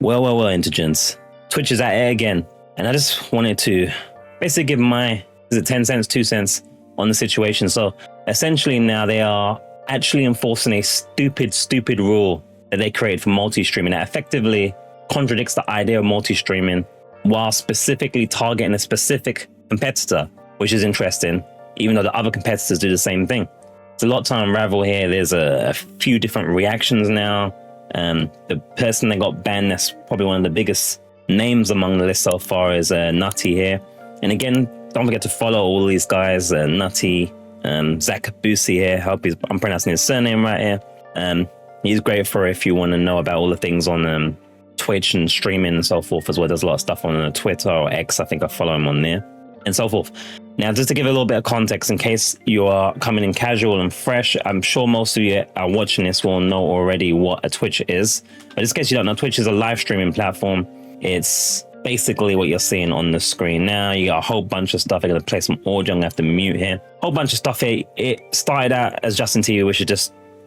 Well, intelligence. Twitch is at it again. And I just wanted to basically give my, is it 10 cents, 2 cents on the situation. So essentially now they are actually enforcing a stupid rule that they created for multi-streaming that effectively contradicts the idea of multi-streaming while specifically targeting a specific competitor, which is interesting, even though the other competitors do the same thing. It's a lot to unravel here. There's a few different reactions now. The person that got banned, that's probably one of the biggest names among the list so far, is Nutty here. And again, don't forget to follow all these guys, Nutty, Zach Busi here. Hope I'm pronouncing his surname right here. He's great for if you want to know about all the things on Twitch and streaming and so forth as well. There's a lot of stuff on Twitter or X. I think I follow him on there and so forth. Now, just to give a little bit of context in case you are coming in casual and fresh, I'm sure most of you are watching this will know already what a Twitch is. But just in case you don't know, Twitch is a live streaming platform. It's basically what you're seeing on the screen now. You got a whole bunch of stuff. I'm going to play some audio. I'm going to have to mute here. Whole bunch of stuff here. It started out as Justin TV, which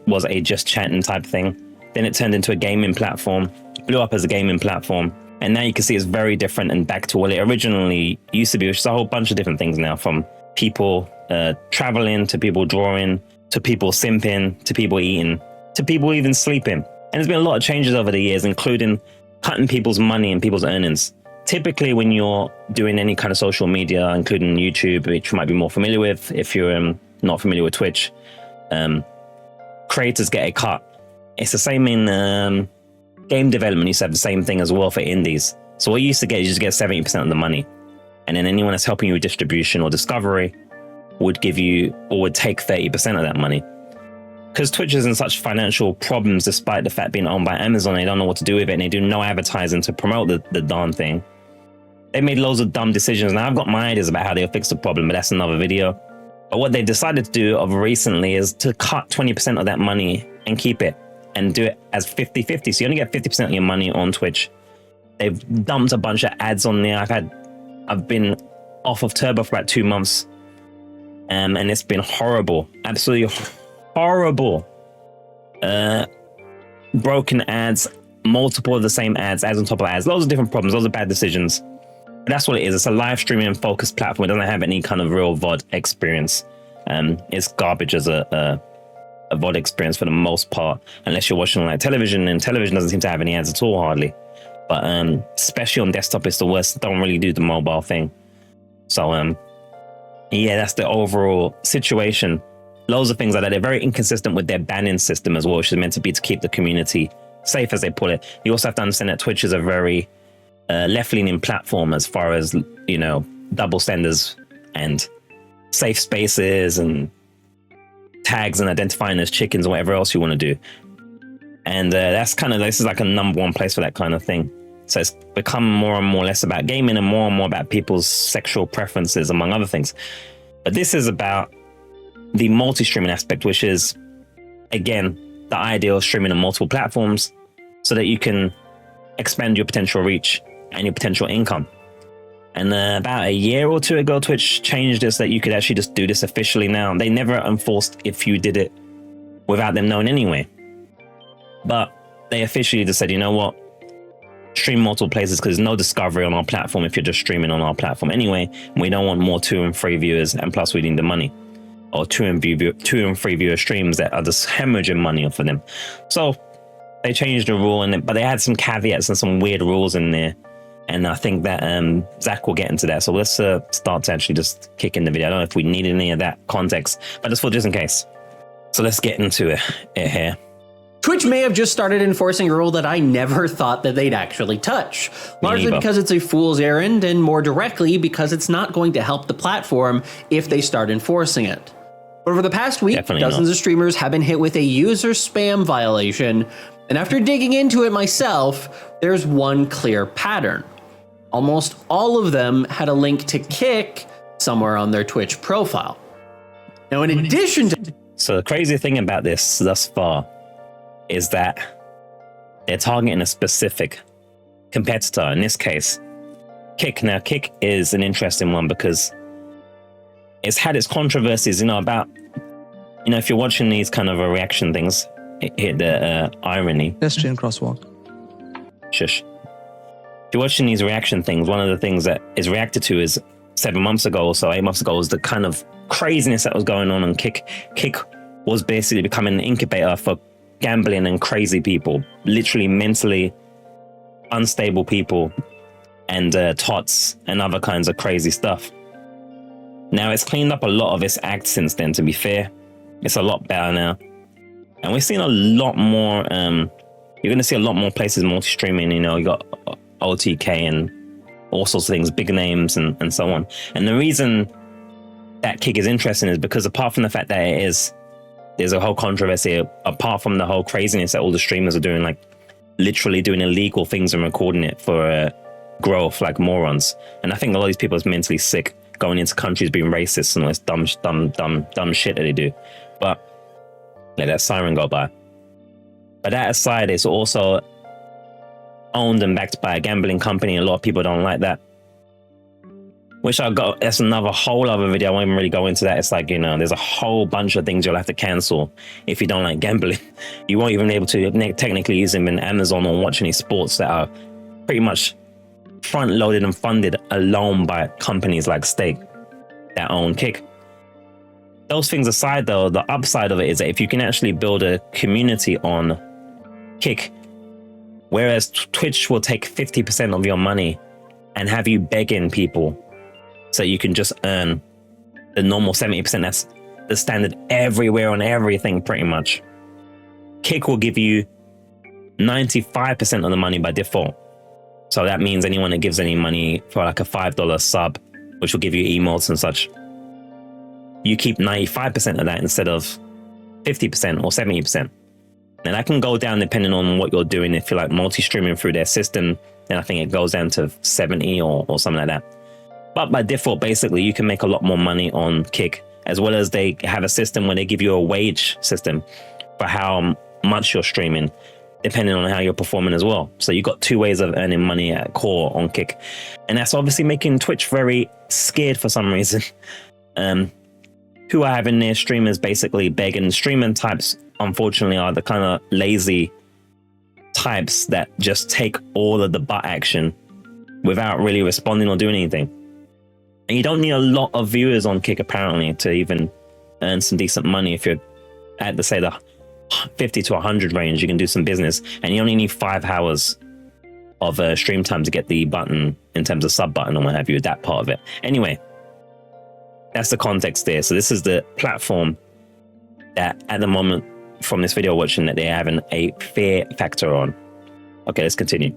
was a just chatting type thing. Then it turned into a gaming platform, blew up as a gaming platform. And now you can see it's very different and back to what it originally used to be, which is a whole bunch of different things now, from people traveling to people drawing to people simping to people eating to people even sleeping. And there's been a lot of changes over the years, including cutting people's money and people's earnings. Typically, when you're doing any kind of social media, including YouTube, which you might be more familiar with, if you're not familiar with Twitch, creators get a cut. It's the same in game development. You used to have the same thing as well for indies. So what you used to get is you just get 70% of the money. And then anyone that's helping you with distribution or discovery would give you or would take 30% of that money. Because Twitch is in such financial problems, despite the fact being owned by Amazon, they don't know what to do with it, and they do no advertising to promote the darn thing. They made loads of dumb decisions. Now I've got my ideas about how they'll fix the problem, but that's another video. But what they decided to do of recently is to cut 20% of that money and keep it and do it as 50-50. So you only get 50% of your money on Twitch. They've dumped a bunch of ads on there. I've been off of Turbo for about 2 months. And it's been horrible. Absolutely horrible. Broken ads, multiple of the same ads on top of ads. Loads of different problems, loads of bad decisions. But that's what it is. It's a live streaming focused platform. It doesn't have any kind of real VOD experience. It's garbage as a VOD experience for the most part, unless you're watching like television, and television doesn't seem to have any ads at all, hardly. But especially on desktop, it's the worst. Don't really do the mobile thing. So yeah, that's the overall situation. Loads of things like that. They're very inconsistent with their banning system as well, which is meant to be to keep the community safe, as they put it. You also have to understand that Twitch is a very left-leaning platform as far as, you know, double standards and safe spaces and tags and identifying as chickens or whatever else you want to do. And that's kind of, this is like a number one place for that kind of thing. So it's become more and more less about gaming and more about people's sexual preferences, among other things. But this is about the multi-streaming aspect, which is, again, the idea of streaming on multiple platforms so that you can expand your potential reach and your potential income. And about a year or two ago, Twitch changed this that you could actually just do this officially now. They never enforced if you did it without them knowing anyway. But they officially just said, you know what? Stream multiple places, because there's no discovery on our platform if you're just streaming on our platform anyway. We don't want more 2 and 3 viewers, and plus we need the money. Or 2 and 3 viewer streams that are just hemorrhaging money off of them. So they changed the rule, but they had some caveats and some weird rules in there. And I think that Zach will get into that. So let's start to actually just kick in the video. I don't know if we need any of that context, but just in case. So let's get into it here. Twitch may have just started enforcing a rule that I never thought that they'd actually touch. Largely because it's a fool's errand, and more directly because it's not going to help the platform if they start enforcing it. But over the past week, dozens of streamers have been hit with a user spam violation. And after digging into it myself, there's one clear pattern. Almost all of them had a link to Kick somewhere on their Twitch profile. Now, in addition to... So the crazy thing about this thus far is that they're targeting a specific competitor, in this case, Kick. Now, Kick is an interesting one because it's had its controversies, about, if you're watching these kind of reaction things, hit the irony. Pedestrian crosswalk. Shush. if you're watching these reaction things, one of the things that is reacted to is 7 months ago or so, 8 months ago, was the kind of craziness that was going on Kick. Kick was basically becoming an incubator for gambling and crazy people, literally mentally unstable people, and tots and other kinds of crazy stuff. Now, it's cleaned up a lot of its act since then, to be fair. It's a lot better now. And we're seeing a lot more, you're going to see a lot more places multi-streaming. You know, you got OTK and all sorts of things, big names and so on. And the reason that Kick is interesting is because apart from the fact that there's a whole controversy, apart from the whole craziness that all the streamers are doing, like literally doing illegal things and recording it for growth like morons. And I think a lot of these people are mentally sick, going into countries being racist and all this dumb shit that they do. But let that siren go by. But that aside, it's also owned and backed by a gambling company. A lot of people don't like that. Which that's another whole other video. I won't even really go into that. It's like, you know, there's a whole bunch of things you'll have to cancel if you don't like gambling. You won't even be able to technically use them in Amazon or watch any sports that are pretty much front loaded and funded alone by companies like Stake that own Kick. Those things aside, though, the upside of it is that if you can actually build a community on Kick, whereas Twitch will take 50% of your money and have you begging people so you can just earn the normal 70%. That's the standard everywhere on everything, pretty much. Kick will give you 95% of the money by default. So that means anyone that gives any money for like a $5 sub, which will give you emotes and such, you keep 95% of that instead of 50% or 70%. And that can go down depending on what you're doing. If you're like multi-streaming through their system, then I think it goes down to 70 or something like that. But by default, basically, you can make a lot more money on Kick, as well as they have a system where they give you a wage system for how much you're streaming, depending on how you're performing as well. So you've got two ways of earning money at core on Kick. And that's obviously making Twitch very scared for some reason. Who are having their streamers basically begging. Streaming types, unfortunately, are the kind of lazy types that just take all of the butt action without really responding or doing anything. And you don't need a lot of viewers on Kick, apparently, to even earn some decent money. If you're at, say, the 50 to 100 range, you can do some business. And you only need 5 hours of stream time to get the button in terms of sub button and what have you, that part of it. Anyway, that's the context there. So this is the platform that at the moment from this video watching that they're having a fear factor on. Okay, let's continue.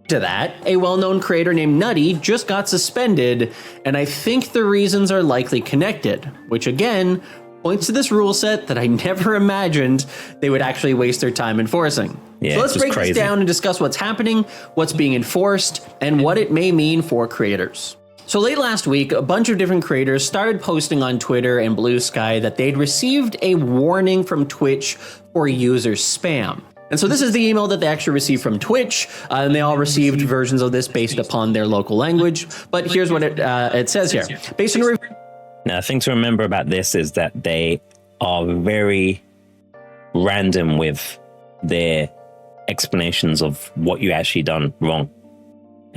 To that, a well-known creator named Nutty just got suspended, and I think the reasons are likely connected, which again points to this rule set that I never imagined they would actually waste their time enforcing. Yeah, so let's break this down and discuss what's happening, what's being enforced, and what it may mean for creators. So late last week, a bunch of different creators started posting on Twitter and Blue Sky that they'd received a warning from Twitch for user spam. And so this is the email that they actually received from Twitch, and they all received versions of this based upon their local language. But here's what it says here. Based on a review. Now, the thing to remember about this is that they are very random with their explanations of what you actually done wrong.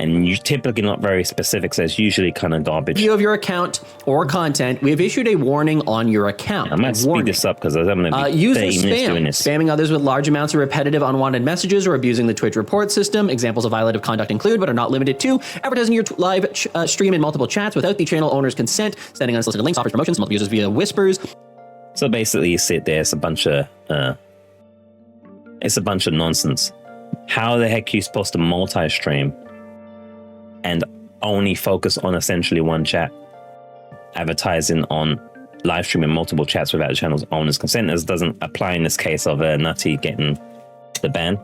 And you're typically not very specific, so it's usually kind of garbage. Review of your account or content, we have issued a warning on your account. I might speed this up because I'm going to be user 30 minutes doing this. Spamming others with large amounts of repetitive unwanted messages or abusing the Twitch report system. Examples of violative conduct include, but are not limited to, advertising your live stream in multiple chats without the channel owner's consent, sending unsolicited links, offers, promotions, multiple users via whispers. So basically, you sit there, it's a bunch of nonsense. How the heck are you supposed to multi-stream and only focus on essentially one chat, advertising on live streaming multiple chats without the channel's owner's consent? This doesn't apply in this case of Nutty getting the ban.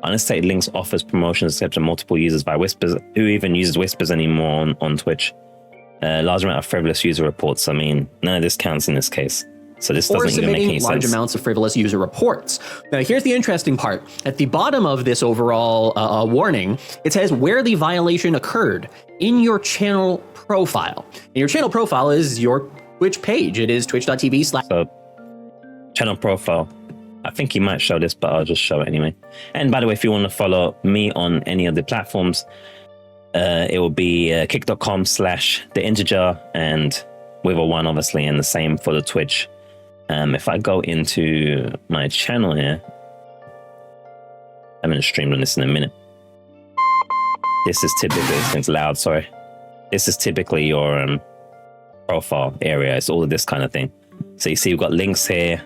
Unstated links offers promotions accepted to multiple users by whispers. Who even uses whispers anymore on Twitch? Large amount of frivolous user reports. I mean, none of this counts in this case. So this doesn't even make any sense. Or submitting large amounts of frivolous user reports. Now, here's the interesting part. At the bottom of this overall warning, it says where the violation occurred in your channel profile. And your channel profile is your Twitch page. It is twitch.tv/. So, channel profile. I think he might show this, but I'll just show it anyway. And by the way, if you want to follow me on any of the platforms, it will be kick.com/theinteger and with a 1 obviously, and the same for the Twitch. If I go into my channel here, I'm going to stream on this in a minute. This is typically, this thing's loud, sorry. This is typically your profile area. It's all of this kind of thing. So you see we've got links here.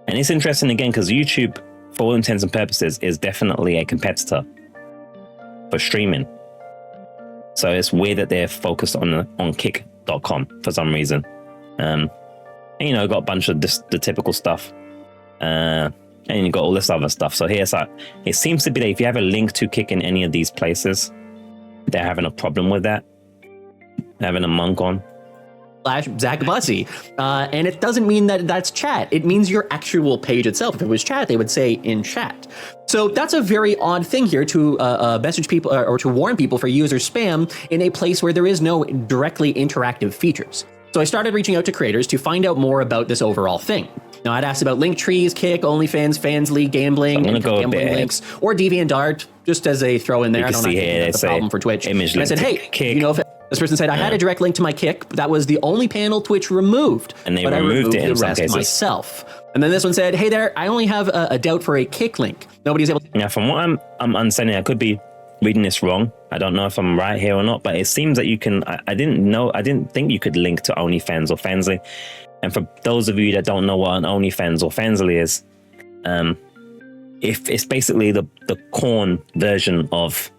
And it's interesting again, because YouTube, for all intents and purposes, is definitely a competitor for streaming. So it's weird that they're focused on kick.com for some reason. And, you know, got a bunch of the typical stuff. And you got all this other stuff. So here's like, it seems to be that if you have a link to Kick in any of these places, they're having a problem with that. Having a monk on. Zach Bussy. And it doesn't mean that that's chat. It means your actual page itself. If it was chat, they would say in chat. So that's a very odd thing here to message people or to warn people for user spam in a place where there is no directly interactive features. So I started reaching out to creators to find out more about this overall thing. Now, I'd asked about link trees, Kick, OnlyFans, Fansly, gambling, so gambling links, or DeviantArt, just as a throw in there. I don't know if that's a problem for Twitch. And I said, hey, Kick. You know, if this person said, I had a direct link to my Kick, but that was the only panel Twitch removed. And they removed it in the rest myself. And then this one said, hey there, I only have a doubt for a Kick link. Nobody's able to. Now, from what I'm understanding, I could be reading this wrong. I don't know if I'm right here or not, but it seems that you can, I didn't think you could link to OnlyFans or Fansly. And for those of you that don't know what an OnlyFans or Fansly is, if it's basically the corn version of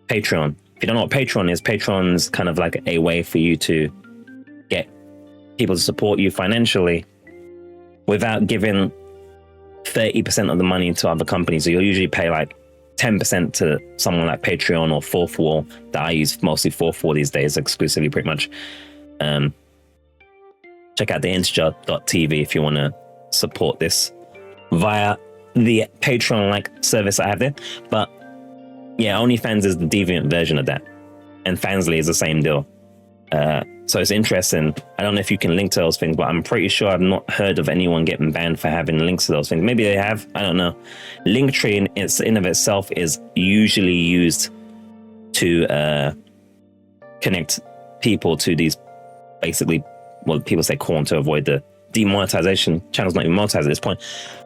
Patreon. If you don't know what Patreon is, Patreon's kind of like a way for you to get people to support you financially without giving 30% of the money to other companies. So you'll usually pay like 10% to someone like Patreon or Fourth Wall, that I use mostly Fourth Wall these days, exclusively pretty much. Check out theinteger.tv if you want to support this via the Patreon-like service I have there. But yeah, OnlyFans is the deviant version of that. And Fansly is the same deal. So it's interesting. I don't know if you can link to those things, but I'm pretty sure I've not heard of anyone getting banned for having links to those things. Maybe they have, I don't know. Linktree in of itself is usually used to connect people to these basically, well, people say corn to avoid the demonetization. Channel's not even monetized at this point,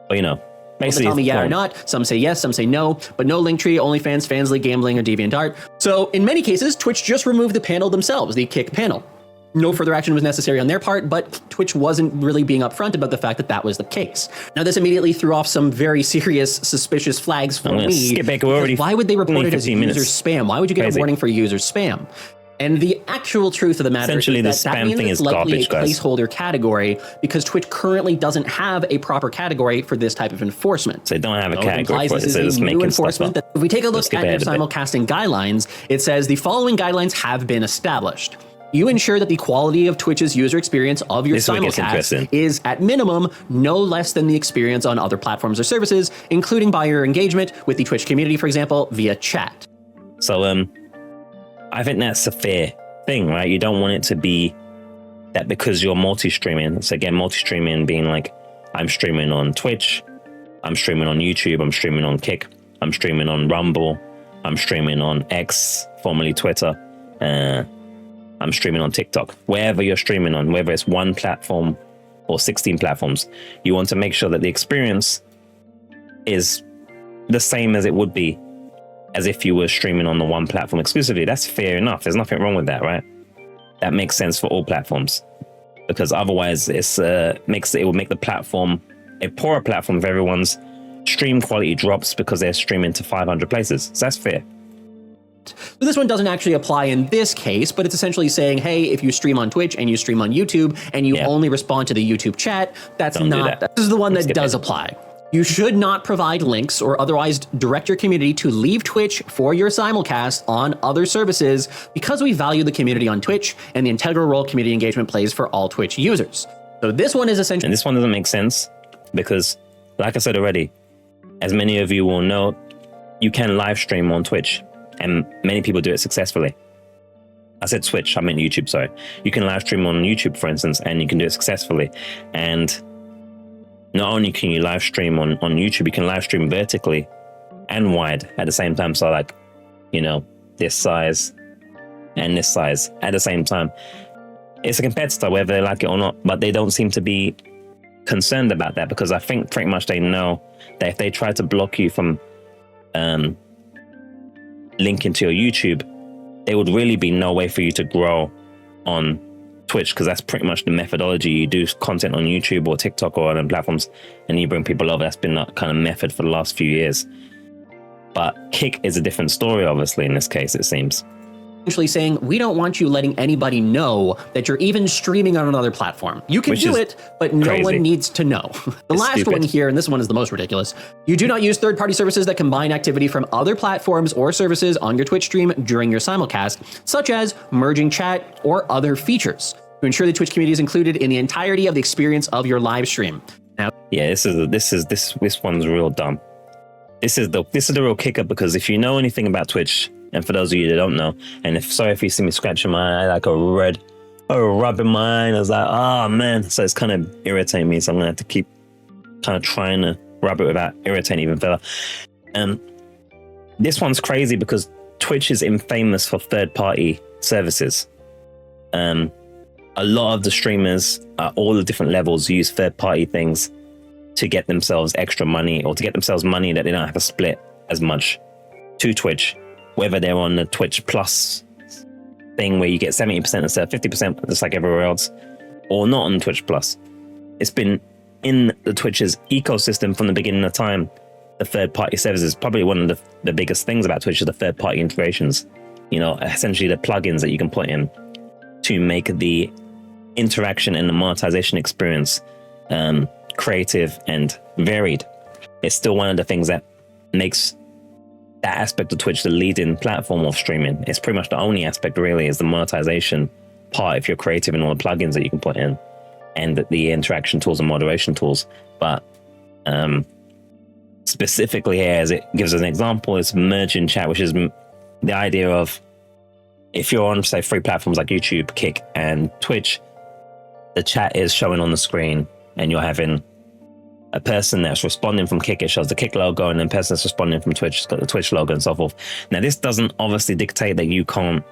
but you know, basically tell me yeah or not. Some say yes, some say no, but no Linktree, OnlyFans, Fansly, gambling, or DeviantArt. So in many cases, Twitch just removed the panel themselves, the Kick panel. No further action was necessary on their part, but Twitch wasn't really being upfront about the fact that that was the case. Now, this immediately threw off some very serious, suspicious flags for me. Skip back. Why would they report it as user spam? Why would you get a warning for user spam? And the actual truth of the matter is that that means it's likely a placeholder category because Twitch currently doesn't have a proper category for this type of enforcement. So they don't have a category for it. This is a new enforcement. That if we take a look at their simulcasting guidelines, it says the following guidelines have been established. You ensure that the quality of Twitch's user experience of your simulcast is, at minimum, no less than the experience on other platforms or services, including by your engagement with the Twitch community, for example, via chat. So, I think that's a fair thing, right? You don't want it to be that because you're multi-streaming. So again, multi-streaming being like, I'm streaming on Twitch, I'm streaming on YouTube, I'm streaming on Kick, I'm streaming on Rumble, I'm streaming on X, formerly Twitter, I'm streaming on TikTok. Wherever you're streaming on, whether it's one platform or 16 platforms, you want to make sure that the experience is the same as it would be as if you were streaming on the one platform exclusively. That's fair enough. There's nothing wrong with that, right? That makes sense for all platforms, because otherwise it will make the platform a poorer platform if everyone's stream quality drops because they're streaming to 500 places. So that's fair. So this one doesn't actually apply in this case, but it's essentially saying, hey, if you stream on Twitch and you stream on YouTube and you only respond to the YouTube chat, that's not, this is the one that does apply. You should not provide links or otherwise direct your community to leave Twitch for your simulcast on other services because we value the community on Twitch and the integral role community engagement plays for all Twitch users. So this one is essentially... And this one doesn't make sense because, like I said already, as many of you will know, you can live stream on Twitch and many people do it successfully. I said Twitch, I meant YouTube, sorry. You can live stream on YouTube, for instance, and you can do it successfully. And not only can you live stream on YouTube, you can live stream vertically and wide at the same time. So like, you know, this size and this size at the same time. It's a competitor, whether they like it or not, but they don't seem to be concerned about that, because I think pretty much they know that if they try to block you from linking to your YouTube, there would really be no way for you to grow on Twitch, because that's pretty much the methodology. You do content on YouTube or TikTok or other platforms and you bring people over. That's been that kind of method for the last few years. But Kick is a different story, obviously, in this case, it seems. Essentially saying, we don't want you letting anybody know that you're even streaming on another platform. You can do it, but no one needs to know. The last one here, and this one is the most ridiculous. You do not use third-party services that combine activity from other platforms or services on your Twitch stream during your simulcast, such as merging chat or other features, to ensure the Twitch community is included in the entirety of the experience of your live stream. Now, yeah, this one's real dumb. This is the real kicker, because if you know anything about Twitch, and for those of you that don't know, and sorry if you see me scratching my eye like a rubbing my eye, I was like, oh man, so it's kind of irritating me, so I'm gonna have to keep kind of trying to rub it without irritating even further. This one's crazy because Twitch is infamous for third-party services. A lot of the streamers at all the different levels use third-party things to get themselves extra money, or to get themselves money that they don't have to split as much to Twitch, whether they're on the Twitch Plus thing where you get 70% instead of 50%, just like everywhere else, or not on Twitch Plus. It's been in the Twitch's ecosystem from the beginning of time. The third-party services, probably one of the biggest things about Twitch is the third-party integrations. You know, essentially the plugins that you can put in to make the interaction and the monetization experience creative and varied. It's still one of the things that makes that aspect of Twitch the leading platform of streaming. It's pretty much the only aspect really, is the monetization part if you're creative, and all the plugins that you can put in, and the interaction tools and moderation tools. But specifically here, as it gives us an example, is merging chat, which is the idea of, if you're on, say, free platforms like YouTube, Kick, and Twitch, the chat is showing on the screen, and you're having a person that's responding from Kick, it shows the Kick logo, and then a person that's responding from Twitch, it's got the Twitch logo and so forth. Now, this doesn't obviously dictate that you can't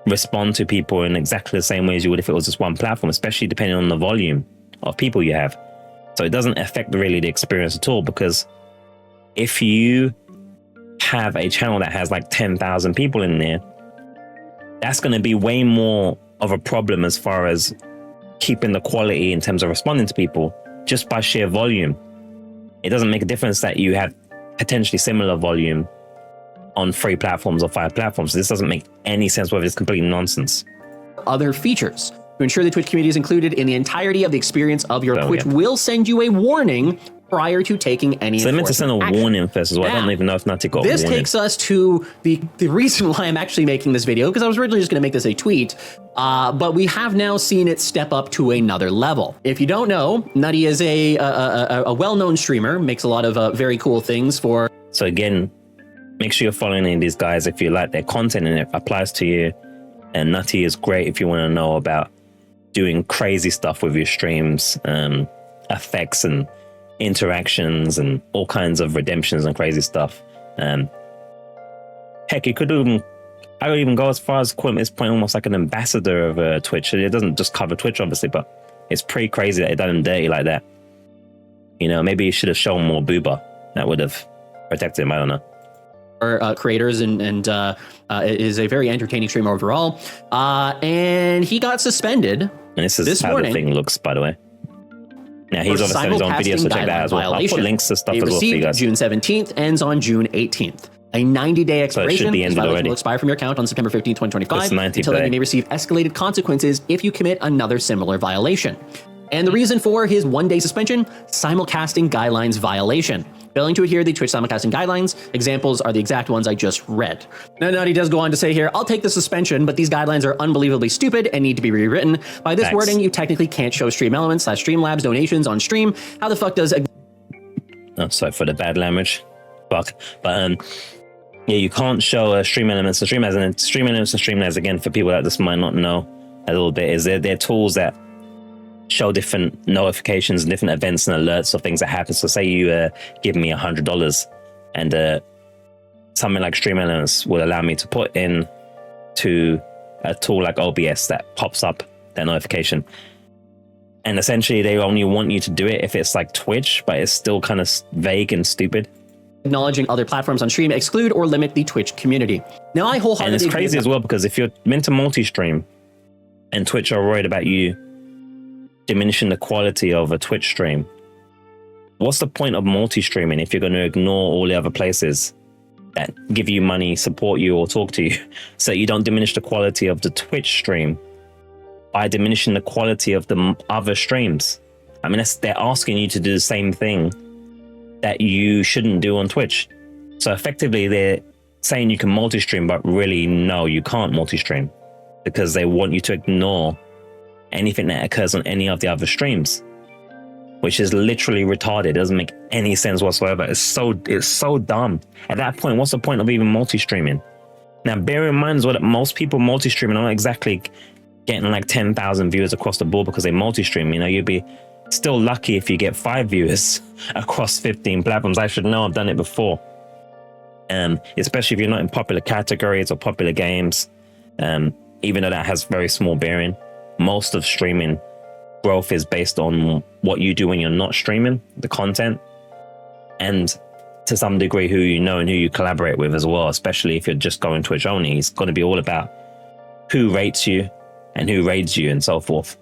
respond to people in exactly the same way as you would if it was just one platform, especially depending on the volume of people you have. So it doesn't affect really the experience at all, because if you have a channel that has like 10,000 people in there, that's going to be way more of a problem as far as keeping the quality in terms of responding to people, just by sheer volume. It doesn't make a difference that you have potentially similar volume on 3 platforms or 5 platforms. This doesn't make any sense, whether it's complete nonsense. Other features to ensure the Twitch community is included in the entirety of the experience of your Twitch will send you a warning prior to taking any. So they meant to send a warning first as well. Now, I don't even know if Nutty got this. Takes us to the reason why I'm actually making this video, because I was originally just going to make this a tweet, but we have now seen it step up to another level. If you don't know, Nutty is a well-known streamer, makes a lot of very cool things for. So again, make sure you're following any of these guys if you like their content and it applies to you. And Nutty is great if you want to know about doing crazy stuff with your streams, effects and interactions and all kinds of redemptions and crazy stuff. Heck, you could even, I would even go as far as calling this point almost like an ambassador of Twitch. It doesn't just cover Twitch, obviously, but it's pretty crazy that it done him dirty like that. You know, maybe you should have shown more booba. That would have protected him. I don't know. Creators and is a very entertaining streamer overall. And he got suspended. And this is how the thing looks, by the way. Now, he's obviously had his own videos, so check that as well. I'll put links to stuff as well for you guys. June 17th, ends on June 18th. A 90-day expiration. So it should be ended already. Will expire from your account on September 15, 2025. Until then, you may receive escalated consequences if you commit another similar violation. And the reason for his 1-day suspension, simulcasting guidelines violation. Failing to adhere to the Twitch simulcasting guidelines. Examples are the exact ones I just read. Now, Nutty does go on to say here, I'll take the suspension, but these guidelines are unbelievably stupid and need to be rewritten. By this wording, you technically can't show stream elements / Streamlabs donations on stream. How the fuck does... Oh, sorry for the bad language. Fuck. But, yeah, you can't show stream elements to Streamlabs. And stream elements and Streamlabs, again, for people that just might not know a little bit, is they're tools that show different notifications and different events and alerts of things that happen. So say you give me $100 and something like Stream Elements will allow me to put in to a tool like OBS that pops up that notification. And essentially they only want you to do it if it's like Twitch, but it's still kind of vague and stupid. Acknowledging other platforms on stream exclude or limit the Twitch community. Now I wholeheartedly And it's crazy as well, because if you're meant to multi-stream and Twitch are worried about you diminishing the quality of a Twitch stream, what's the point of multi-streaming if you're going to ignore all the other places that give you money, support you, or talk to you, so you don't diminish the quality of the Twitch stream by diminishing the quality of the other streams? I mean, they're asking you to do the same thing that you shouldn't do on Twitch. So effectively they're saying you can multi-stream, but really no, you can't multi-stream, because they want you to ignore anything that occurs on any of the other streams, which is literally retarded. It doesn't make any sense whatsoever. It's so dumb. At that point, what's the point of even multi-streaming? Now, bear in mind as well that most people multi-streaming aren't exactly getting like 10,000 viewers across the board because they multi-stream. You know, you'd be still lucky if you get 5 viewers across 15 platforms. I should know, I've done it before. Especially if you're not in popular categories or popular games, even though that has very small bearing. Most of streaming growth is based on what you do when you're not streaming, the content, and to some degree who you know and who you collaborate with as well. Especially if you're just going Twitch only, it's going to be all about who rates you and who raids you and so forth,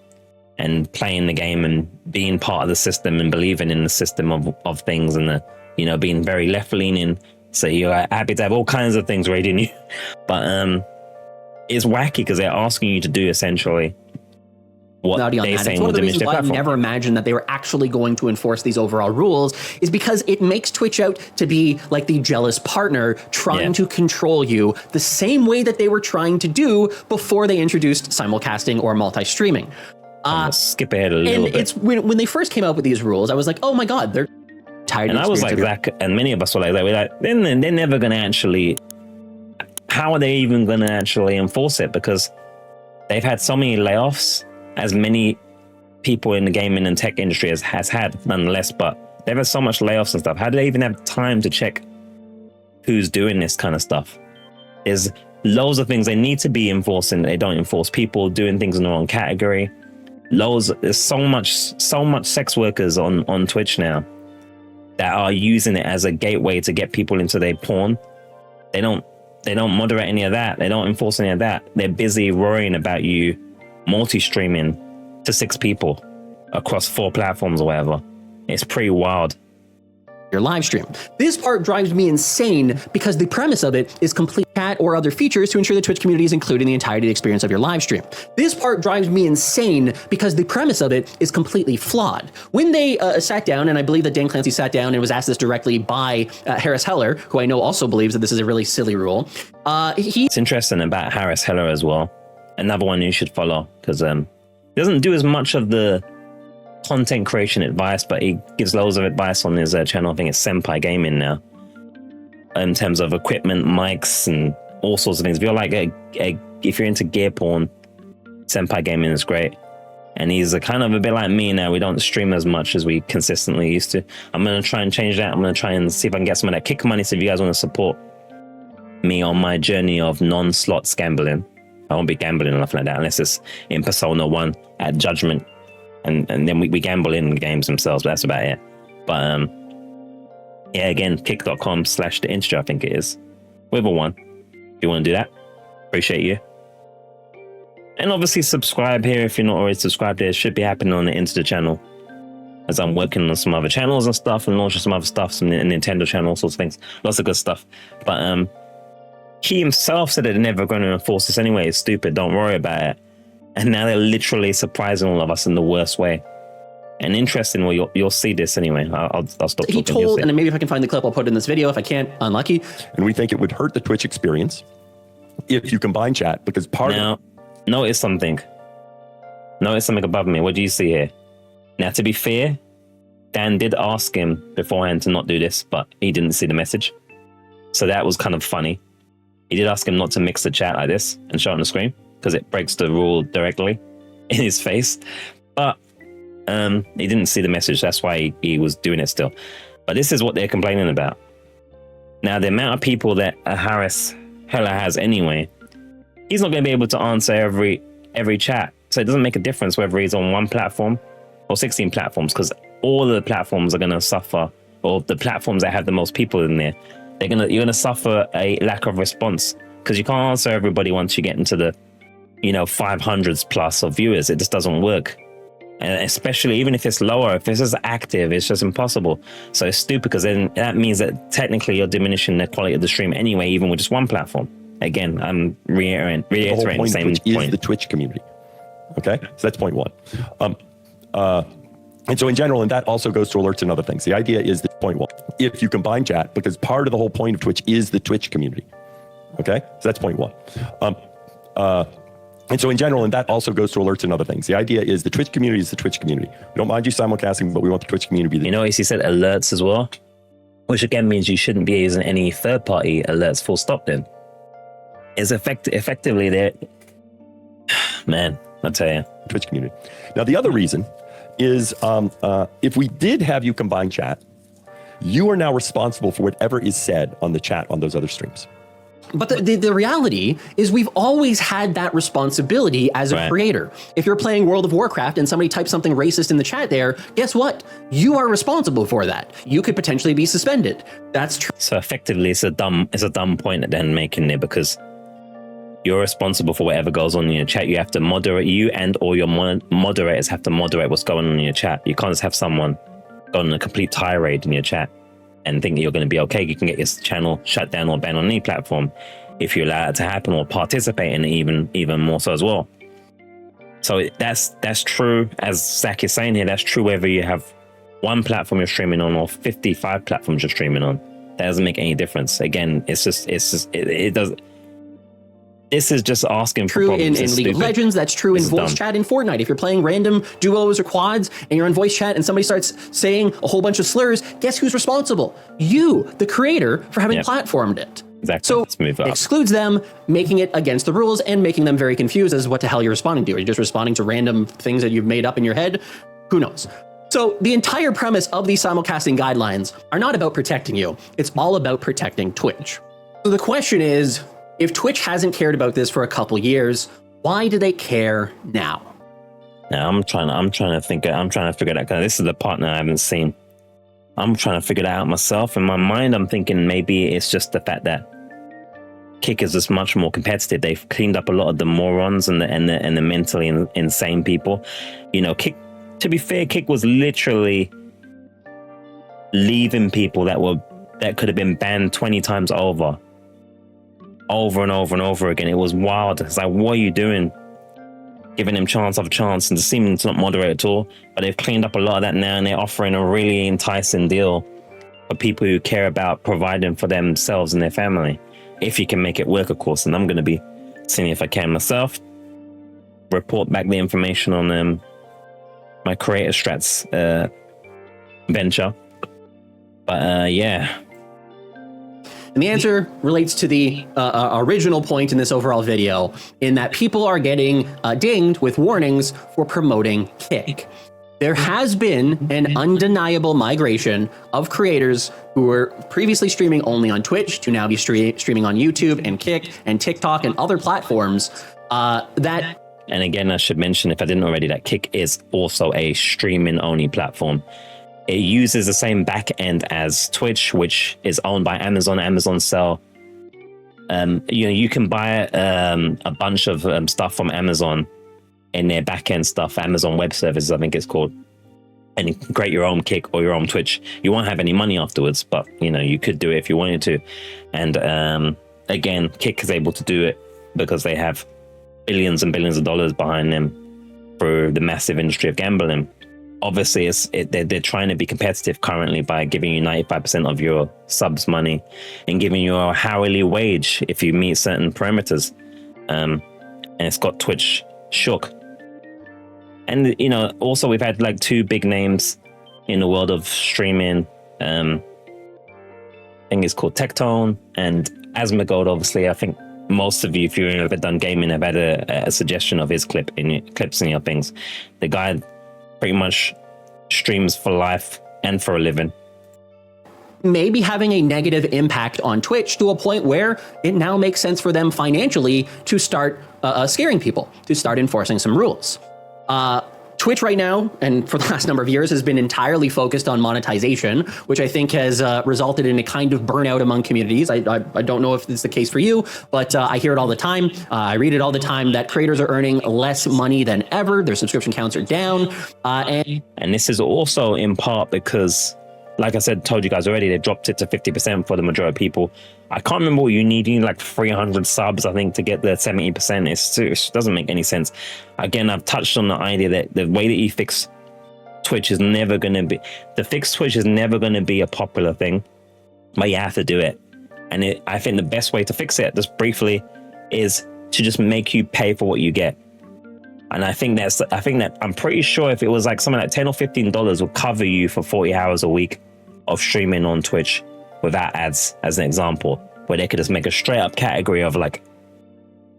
and playing the game and being part of the system and believing in the system of things, and being very left leaning. So you're happy to have all kinds of things raiding you, but it's wacky because they're asking you to do essentially what they say will diminish their platform. I never imagined that they were actually going to enforce these overall rules, is because it makes Twitch out to be like the jealous partner trying to control you the same way that they were trying to do before they introduced simulcasting or multi-streaming. Skip ahead a little bit. It's when they first came out with these rules, I was like, oh my God, they're tired. And I was like that, and many of us were like that. We're like, they're never going to actually, how are they even going to actually enforce it? Because they've had so many layoffs, as many people in the gaming and tech industry has had nonetheless, but they've had so much layoffs and stuff. How do they even have time to check who's doing this kind of stuff? There's loads of things they need to be enforcing. They don't enforce. People doing things in the wrong category. There's so much sex workers on Twitch now that are using it as a gateway to get people into their porn. They don't moderate any of that. They don't enforce any of that. They're busy worrying about you multi-streaming to 6 people across 4 platforms or whatever. It's pretty wild. Your live stream. This part drives me insane because the premise of it is complete chat or other features to ensure the Twitch community is included in the entirety of the experience of your live stream. This part drives me insane because the premise of it is completely flawed. When they sat down, and I believe that Dan Clancy sat down and was asked this directly by Harris Heller, who I know also believes that this is a really silly rule. It's interesting about Harris Heller as well. Another one you should follow, because he doesn't do as much of the content creation advice, but he gives loads of advice on his channel. I think it's Senpai Gaming now, in terms of equipment, mics, and all sorts of things. If you're like if you're into gear porn, Senpai Gaming is great. And he's kind of a bit like me now. We don't stream as much as we consistently used to. I'm going to try and change that. I'm going to try and see if I can get some of that kick money. So if you guys want to support me on my journey of non-slots gambling, I won't be gambling or nothing like that unless it's in Persona 1 at Judgment. And then we gamble in the games themselves, but that's about it. But yeah, again, kick.com/theinteger, I think it is, with a 1. If you want to do that, appreciate you. And obviously subscribe here if you're not already subscribed. There should be happening on the Integer channel, as I'm working on some other channels and stuff, and launching some other stuff, some Nintendo channel, all sorts of things, lots of good stuff. But he himself said that they're never going to enforce this anyway. It's stupid, don't worry about it. And now they're literally surprising all of us in the worst way. And interesting, well, you'll see this anyway. I'll stop talking. He told, and maybe if I can find the clip, I'll put it in this video. If I can't, unlucky. And we think it would hurt the Twitch experience if you combine chat, because notice something above me. What do you see here? Now, to be fair, Dan did ask him beforehand to not do this, but he didn't see the message. So that was kind of funny. He did ask him not to mix the chat like this and show it on the screen, because it breaks the rule directly in his face. But He didn't see the message. That's why he was doing it still. But this is what they're complaining about. Now, the amount of people that Harris Heller has anyway, he's not going to be able to answer every chat. So it doesn't make a difference whether he's on one platform or 16 platforms, because all of the platforms are going to suffer, or the platforms that have the most people in there, you're going to suffer a lack of response, because you can't answer everybody once you get into the 500s plus of viewers. It just doesn't work. And especially even if it's lower, if it's just active, it's just impossible. So it's stupid, because then that means that technically you're diminishing the quality of the stream anyway, even with just one platform. Again, I'm reiterating the same point. Is the Twitch community. Okay, so that's point one. And so in general, and that also goes to alerts and other things. The idea is that point one, if you combine chat, because part of the whole point of Twitch is the Twitch community. Okay, so that's point one. And so in general, and that also goes to alerts and other things. The idea is the Twitch community is the Twitch community. We don't mind you simulcasting, but we want the Twitch community to be notice he said alerts as well, which again means you shouldn't be using any third-party alerts, full stop then. It's effectively there. Man, I'll tell you. Twitch community. Now, the other reason is if we did have you combine chat, you are now responsible for whatever is said on the chat on those other streams. But the reality is we've always had that responsibility as a creator. If you're playing World of Warcraft and somebody types something racist in the chat there, guess what? You are responsible for that. You could potentially be suspended. That's true. So effectively, it's a dumb point that they're making there, because you're responsible for whatever goes on in your chat. You have to moderate, you and all your moderators have to moderate what's going on in your chat. You can't just have someone go on a complete tirade in your chat and think that you're going to be okay. You can get your channel shut down or banned on any platform if you allow it to happen, or participate in it even more so as well. So that's true, as Zach is saying here. That's true whether you have one platform you're streaming on or 55 platforms you're streaming on. That doesn't make any difference. Again, it does. This is just asking for problems. True in League of Legends. That's true in voice chat in Fortnite. If you're playing random duos or quads and you're on voice chat and somebody starts saying a whole bunch of slurs, guess who's responsible? You, the creator, for having platformed it. Exactly. So excludes them, making it against the rules and making them very confused as to what the hell you're responding to. Are you just responding to random things that you've made up in your head? Who knows? So the entire premise of these simulcasting guidelines are not about protecting you. It's all about protecting Twitch. So the question is, if Twitch hasn't cared about this for a couple years, why do they care now? Now I'm trying to figure it out, because this is the partner I haven't seen. I'm trying to figure that out myself. In my mind, I'm thinking maybe it's just the fact that Kick is just much more competitive. They've cleaned up a lot of the morons and the mentally insane people. Kick. To be fair, Kick was literally leaving people that could have been banned 20 times over and over again. It was wild. It's like, what are you doing? Giving him chance after chance and just seeming to not moderate at all. But they've cleaned up a lot of that now, and they're offering a really enticing deal for people who care about providing for themselves and their family. If you can make it work, of course. And I'm going to be seeing if I can myself report back the information on my Creator Strats venture. But yeah. And the answer relates to the original point in this overall video, in that people are getting dinged with warnings for promoting Kick. There has been an undeniable migration of creators who were previously streaming only on Twitch to now be streaming on YouTube and Kick and TikTok and other platforms And again, I should mention, if I didn't already, that Kick is also a streaming-only platform. It uses the same back end as Twitch, which is owned by Amazon. Amazon sell, you can buy a bunch of stuff from Amazon in their back end stuff, Amazon Web Services, I think it's called, and you can create your own Kick or your own Twitch. You won't have any money afterwards, but you could do it if you wanted to. And again, Kick is able to do it because they have billions and billions of dollars behind them through the massive industry of gambling. Obviously, they're trying to be competitive currently by giving you 95% of your subs money and giving you a hourly wage if you meet certain parameters. And it's got Twitch shook. And, also we've had like two big names in the world of streaming. I think it's called Tectone and Asmongold. Obviously, I think most of you, if you've ever done gaming, have had a suggestion of his clips in your things. The guy pretty much streams for life and for a living. Maybe having a negative impact on Twitch to a point where it now makes sense for them financially to start scaring people, to start enforcing some rules. Twitch right now, and for the last number of years, has been entirely focused on monetization, which I think has resulted in a kind of burnout among communities. I don't know if it's the case for you, but I hear it all the time. I read it all the time that creators are earning less money than ever. Their subscription counts are down. And this is also in part because, like I said, told you guys already, they dropped it to 50% for the majority of people. I can't remember what you need. You need like 300 subs, I think, to get the 70%. It doesn't make any sense. Again, I've touched on the idea that the way that you fix Twitch is never going to be, the fix Twitch is never going to be a popular thing, but you have to do it. And I think the best way to fix it, just briefly, is to just make you pay for what you get. And I think I'm pretty sure if it was like something like $10 or $15 will cover you for 40 hours a week of streaming on Twitch without ads, as an example, where they could just make a straight up category of like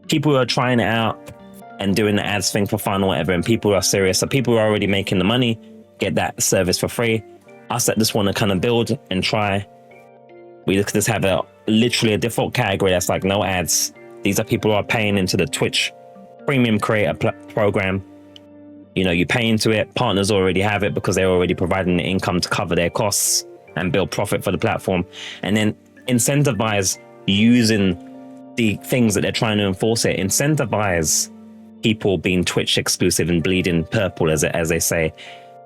people who are trying it out and doing the ads thing for fun or whatever, and people who are serious. So people who are already making the money get that service for free. Us that just want to kind of build and try, we could just have literally a default category that's like no ads. These are people who are paying into the Twitch premium creator program. You know, you pay into it, partners already have it because they're already providing the income to cover their costs and build profit for the platform, and then incentivize using the things that they're trying to enforce it. Incentivize people being Twitch exclusive and bleeding purple, as they say,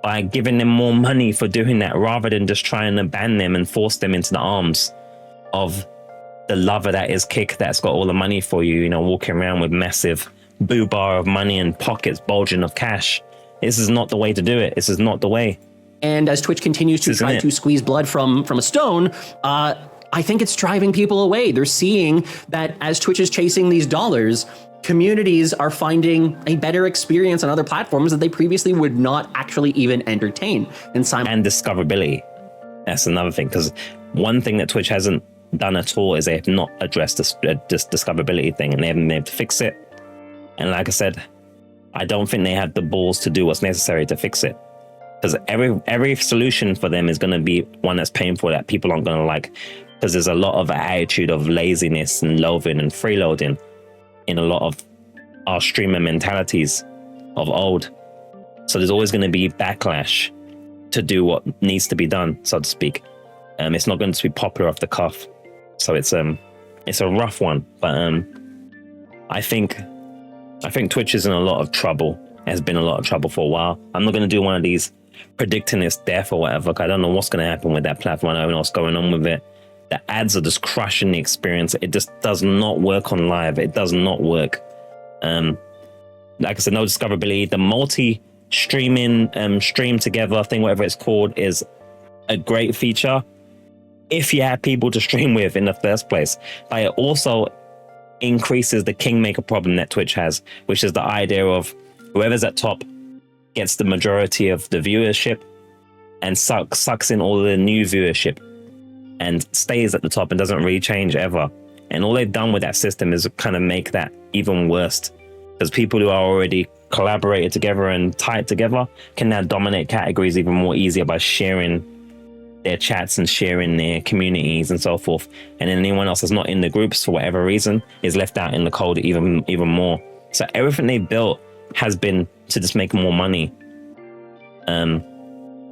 by giving them more money for doing that, rather than just trying to ban them and force them into the arms of the lover that is Kick, that's got all the money for you, you know, walking around with massive boo bar of money and pockets bulging of cash. This is not the way to do it. This is not the way. And as Twitch continues to try to squeeze blood from a stone, I think it's driving people away. They're seeing that as Twitch is chasing these dollars, communities are finding a better experience on other platforms that they previously would not actually even entertain. And discoverability. That's another thing, because one thing that Twitch hasn't done at all is they have not addressed this discoverability thing, and they haven't been able to fix it. And like I said, I don't think they have the balls to do what's necessary to fix it. Because every solution for them is going to be one that's painful, that people aren't going to like. Because there's a lot of attitude of laziness and loathing and freeloading in a lot of our streamer mentalities of old. So there's always going to be backlash to do what needs to be done, so to speak. It's not going to be popular off the cuff. So it's a rough one. But I think Twitch is in a lot of trouble. Has been a lot of trouble for a while. I'm not going to do one of these predicting its death or whatever. I don't know what's going to happen with that platform. I don't know what's going on with it. The ads are just crushing the experience. It just does not work on live. It does not work. Like I said, no discoverability. The multi-streaming stream together thing, whatever it's called, is a great feature if you have people to stream with in the first place. But it also increases the kingmaker problem that Twitch has, which is the idea of whoever's at top gets the majority of the viewership and sucks in all the new viewership and stays at the top and doesn't really change ever. And all they've done with that system is kind of make that even worse, because people who are already collaborated together and tied together can now dominate categories even more easier by sharing their chats and sharing their communities and so forth. And then anyone else that's not in the groups for whatever reason is left out in the cold even more. So everything they built has been to just make more money.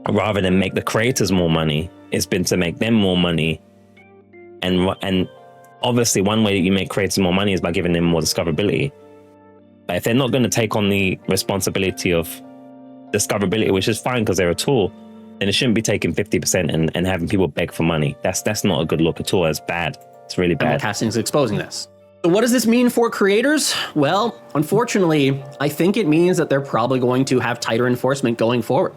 Rather than make the creators more money, it's been to make them more money. And obviously one way that you make creators more money is by giving them more discoverability. But if they're not going to take on the responsibility of discoverability, which is fine because they're a tool, then it shouldn't be taking 50% and having people beg for money. That's not a good look at all. It's bad. It's really bad. Casting is exposing this. So what does this mean for creators? Well, unfortunately, I think it means that they're probably going to have tighter enforcement going forward.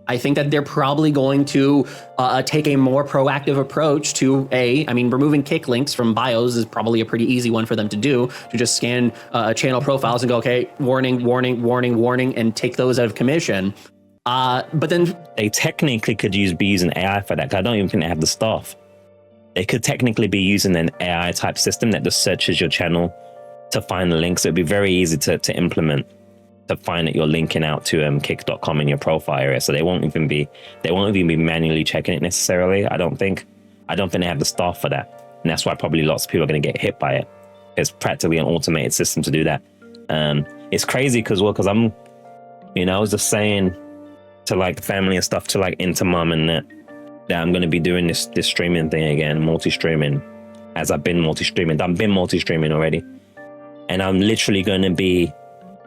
I think that they're probably going to take a more proactive approach to removing kick links from bios is probably a pretty easy one for them to do, to just scan channel profiles and go, okay, warning, warning, warning, warning, and take those out of commission. But then they technically could be using AI for that. I don't even think they have the staff. They could technically be using an AI type system that just searches your channel to find the links. It'd be very easy to implement. to find that you're linking out to kick.com in your profile area. So they won't even be manually checking it necessarily. I don't think they have the staff for that. And that's why probably lots of people are going to get hit by it. It's practically an automated system to do that. It's crazy because I'm, I was just saying to like family and stuff, to like into mum and that I'm going to be doing this streaming thing again, multi-streaming, as I've been multi-streaming. I've been multi-streaming already. And I'm literally going to be,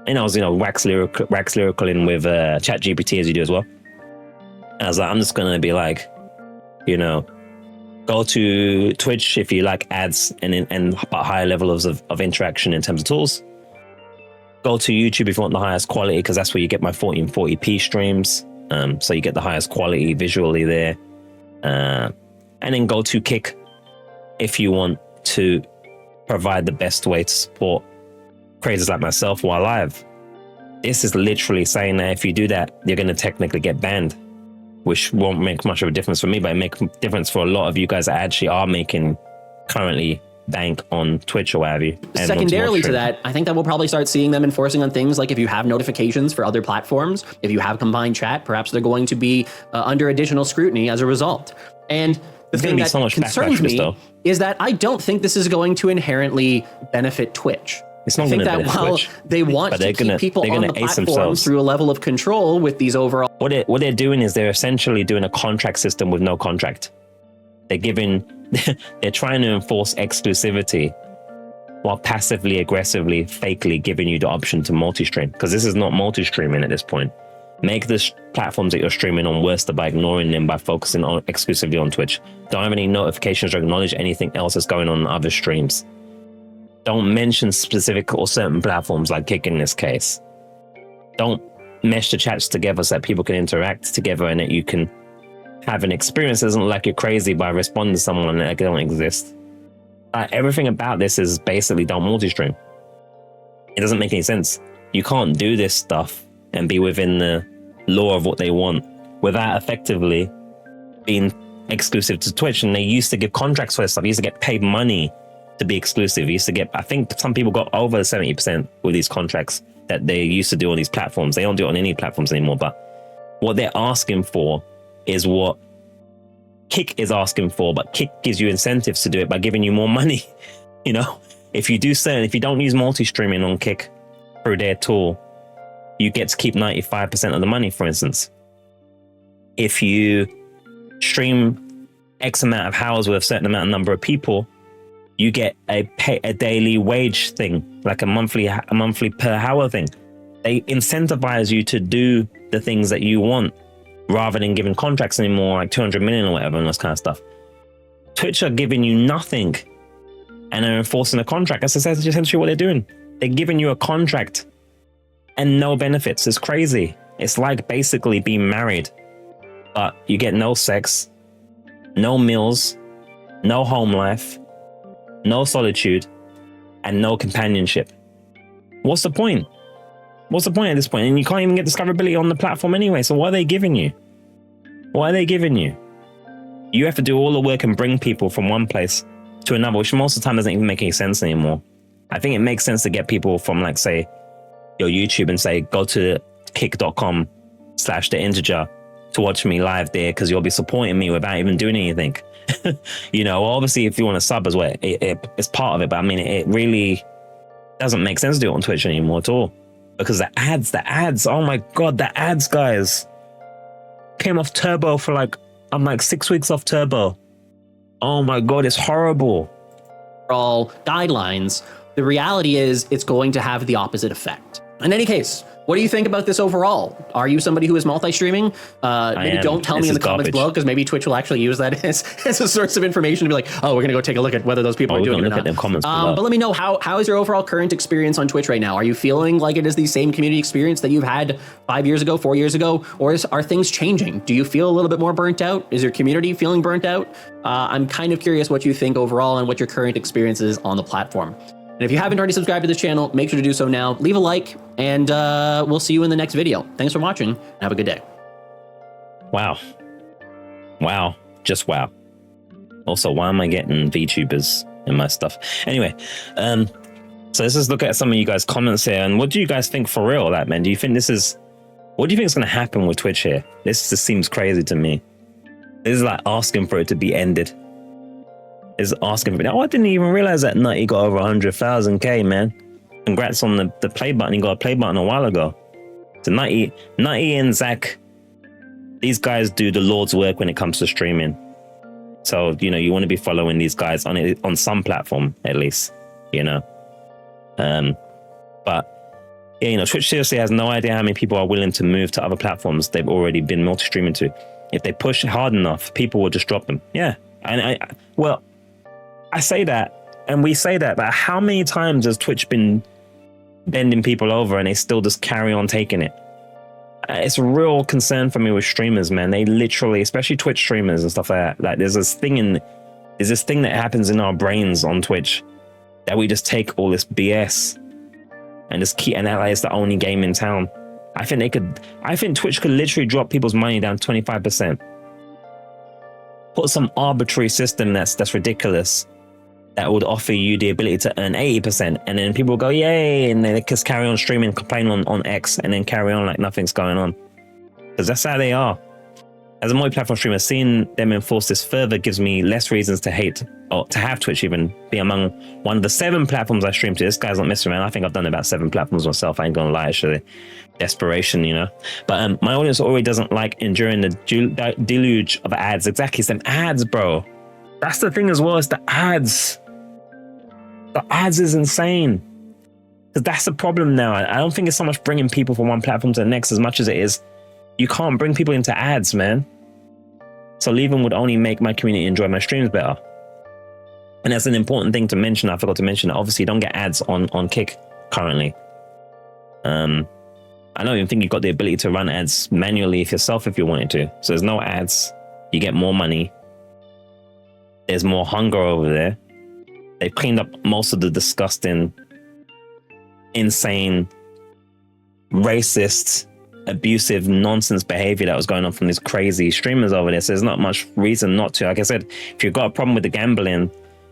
wax lyrical in with chat GPT as you do as well. And I was like, I'm just going to be like, go to Twitch if you like ads and higher levels of interaction in terms of tools. Go to YouTube if you want the highest quality, because that's where you get my 1440p streams. So you get the highest quality visually there. And then go to Kick if you want to provide the best way to support creators like myself while live. This is literally saying that if you do that, you're going to technically get banned, which won't make much of a difference for me, but it makes a difference for a lot of you guys that actually are making currently bank on Twitch or what have you. Secondarily to that, I think that we'll probably start seeing them enforcing on things like if you have notifications for other platforms, if you have combined chat, perhaps they're going to be under additional scrutiny as a result. And the thing that concerns me is that I don't think this is going to inherently benefit Twitch. It's not I think that while Twitch, they want to keep people on the platform through a level of control with these overall... What they're doing is they're essentially doing a contract system with no contract. They're trying to enforce exclusivity while passively, aggressively, fakely giving you the option to multi-stream. Because this is not multi-streaming at this point. Make the platforms that you're streaming on worse by ignoring them by focusing on exclusively on Twitch. Don't have any notifications or acknowledge anything else that's going on in other streams. Don't mention specific or certain platforms like Kick in this case. Don't mesh the chats together so that people can interact together and that you can have an experience that doesn't look like you're crazy by responding to someone that don't exist. Everything about this is basically don't multi-stream. It doesn't make any sense. You can't do this stuff and be within the law of what they want without effectively being exclusive to Twitch. And they used to give contracts for this stuff. You used to get paid money to be exclusive. You used to get, I think some people got over 70% with these contracts that they used to do on these platforms. They don't do it on any platforms anymore, but what they're asking for is what Kick is asking for, but Kick gives you incentives to do it by giving you more money. If you don't use multi-streaming on Kick through their tool, you get to keep 95% of the money, for instance. If you stream X amount of hours with a certain number of people, you get a daily wage thing, like a monthly per hour thing. They incentivize you to do the things that you want rather than giving contracts anymore, like 200 million or whatever, and this kind of stuff. Twitch are giving you nothing and are enforcing a contract. That's essentially what they're doing. They're giving you a contract and no benefits. It's crazy. It's like basically being married, but you get no sex, no meals, no home life, no solitude, and no companionship. What's the point? What's the point at this point? And you can't even get discoverability on the platform anyway. So what are they giving you? What are they giving you? You have to do all the work and bring people from one place to another, which most of the time doesn't even make any sense anymore. I think it makes sense to get people from, like, say, your YouTube and say, go to kick.com/theinteger to watch me live there, because you'll be supporting me without even doing anything. Obviously, if you want to sub as well, it's part of it. But I mean, it really doesn't make sense to do it on Twitch anymore at all. Because the ads, oh my God, the ads, guys. Came off Turbo I'm like 6 weeks off Turbo. Oh my God, it's horrible. All guidelines, the reality is it's going to have the opposite effect. In any case, what do you think about this overall? Are you somebody who is multi-streaming? Maybe don't tell me in the comments below, because maybe Twitch will actually use that as a source of information to be like, oh, we're going to go take a look at whether those people are doing it or not. But let me know, how is your overall current experience on Twitch right now? Are you feeling like it is the same community experience that you've had 5 years ago, 4 years ago? Or are things changing? Do you feel a little bit more burnt out? Is your community feeling burnt out? I'm kind of curious what you think overall and what your current experience is on the platform. And if you haven't already subscribed to this channel, make sure to do so now. Leave a like, and we'll see you in the next video. Thanks for watching, and have a good day. Wow. Just wow. Also, why am I getting VTubers in my stuff? Anyway, so So let's just look at some of you guys' comments here. And what do you guys think for real, like, man? Do you think what do you think is going to happen with Twitch here? This just seems crazy to me. This is like asking for it to be ended. Is asking for it. Oh, I didn't even realize that Nutty got over 100,000K, man. Congrats on the play button. He got a play button a while ago. So Nutty and Zach, these guys do the Lord's work when it comes to streaming. So, you know, you want to be following these guys on some platform, at least, you know. But yeah, you know, Twitch seriously has no idea how many people are willing to move to other platforms they've already been multi-streaming to. If they push hard enough, people will just drop them. Yeah. And I say that, and we say that, but how many times has Twitch been bending people over and they still just carry on taking it? It's a real concern for me with streamers, man. They literally, especially Twitch streamers and stuff like that. Like there's this thing that happens in our brains on Twitch that we just take all this BS and just keep, and that like it's the only game in town. I think Twitch could literally drop people's money down 25%. Put some arbitrary system that's ridiculous that would offer you the ability to earn 80%, and then people go yay, and then they just carry on streaming, complain on X, and then carry on like nothing's going on, because that's how they are. As a multi-platform streamer, seeing them enforce this further gives me less reasons to hate, or to have Twitch even be among one of the 7 platforms I stream to. This guy's not messing around. I think I've done about 7 platforms myself. I ain't gonna lie, actually. Desperation, you know. But my audience already doesn't like enduring the deluge of ads. Exactly, it's them ads, bro. That's the thing as well, it's the ads. The ads is insane. Because that's the problem now. I don't think it's so much bringing people from one platform to the next as much as it is you can't bring people into ads, man. So leaving would only make my community enjoy my streams better. And that's an important thing to mention. I forgot to mention that obviously you don't get ads on Kick currently. I don't even think you've got the ability to run ads manually if you wanted to. So there's no ads. You get more money. There's more hunger over there. They've cleaned up most of the disgusting, insane, racist, abusive, nonsense behavior that was going on from these crazy streamers over there. So there's not much reason not to. Like I said, if you've got a problem with the gambling,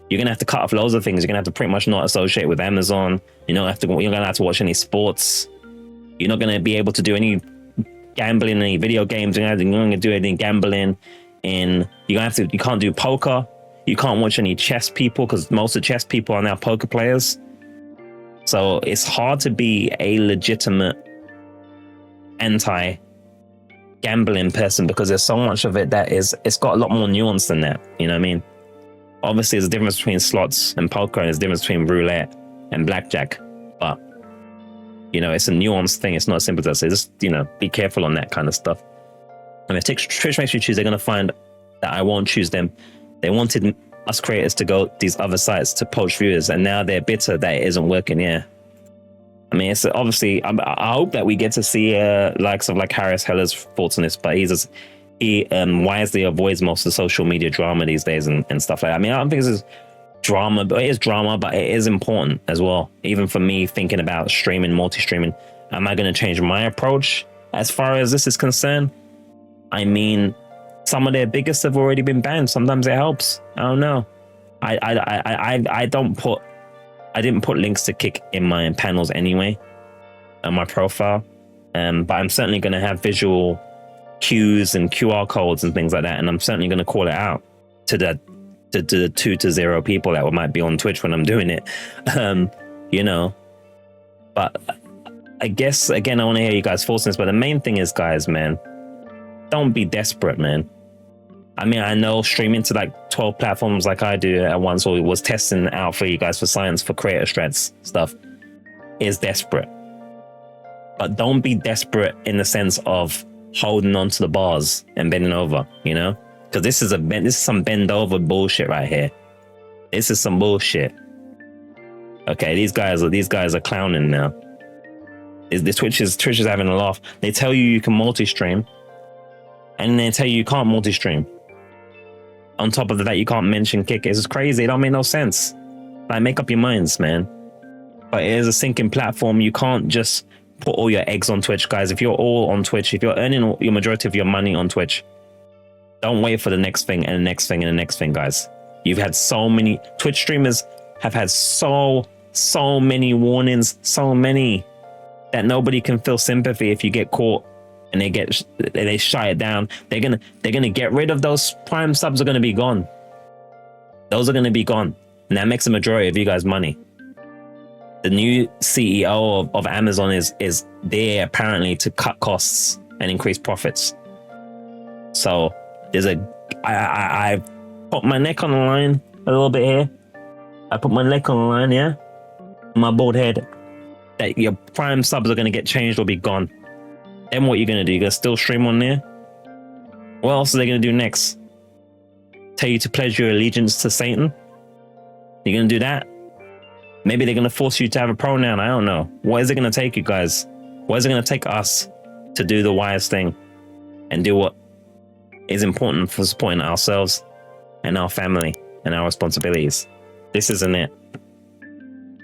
you're gonna have to cut off loads of things. You're gonna have to pretty much not associate with Amazon. You're gonna have to watch any sports. You're not gonna be able to do any gambling, any video games. You're not gonna do any gambling. And you can't do poker. You can't watch any chess people because most of the chess people are now poker players. So it's hard to be a legitimate anti-gambling person because there's so much of it that it's got a lot more nuance than that. You know what I mean? Obviously, there's a difference between slots and poker, and there's a difference between roulette and blackjack. But, you know, it's a nuanced thing. It's not as simple as that. So just, you know, be careful on that kind of stuff. And if Twitch makes you choose, they're going to find that I won't choose them. They wanted us creators to go these other sites to poach viewers, and now they're bitter that it isn't working. Yeah. I mean, it's obviously, I hope that we get to see likes of like Harris Heller's thoughts on this, but he wisely avoids most of the social media drama these days and stuff like that. I mean, I don't think this is drama, but it is drama, but it is important as well. Even for me thinking about streaming, multi-streaming, am I going to change my approach as far as this is concerned? I mean, some of their biggest have already been banned. Sometimes it helps. I don't know. I didn't put links to Kick in my panels anyway on my profile. But I'm certainly going to have visual cues and QR codes and things like that. And I'm certainly going to call it out to the 2 to 0 people that might be on Twitch when I'm doing it. You know, but I guess, again, I want to hear you guys' thoughts on this. But the main thing is, guys, man, don't be desperate, man. I mean, I know streaming to like 12 platforms like I do at once, or was testing out for you guys for science, for creator strats stuff, is desperate. But don't be desperate in the sense of holding on to the bars and bending over, you know? Because this is some bend over bullshit right here. This is some bullshit. Okay, these guys are clowning now. The Twitch is having a laugh. They tell you can multi-stream, and they tell you can't multi-stream. On top of that, you can't mention Kick. It's crazy. It don't make no sense. Like, make up your minds, man. But it is a sinking platform. You can't just put all your eggs on Twitch, guys. If you're all on Twitch, if you're earning your majority of your money on Twitch, don't wait for the next thing and the next thing and the next thing, guys. You've had so many Twitch streamers have had so so many warnings, so many, that nobody can feel sympathy if you get caught and they shut it down. They're gonna get rid of those Prime subs. Are gonna be gone. Those are gonna be gone, and that makes the majority of you guys money. The new CEO of Amazon is there apparently to cut costs and increase profits. So I put my neck on the line a little bit here. I put my neck on the line, yeah, my bald head, that your Prime subs are going to get changed or be gone. Then what are you going to do? You're going to still stream on there? What else are they going to do next? Tell you to pledge your allegiance to Satan? You're going to do that? Maybe they're going to force you to have a pronoun. I don't know. What is it going to take you guys? What is it going to take us to do the wise thing and do what is important for supporting ourselves and our family and our responsibilities? This isn't it.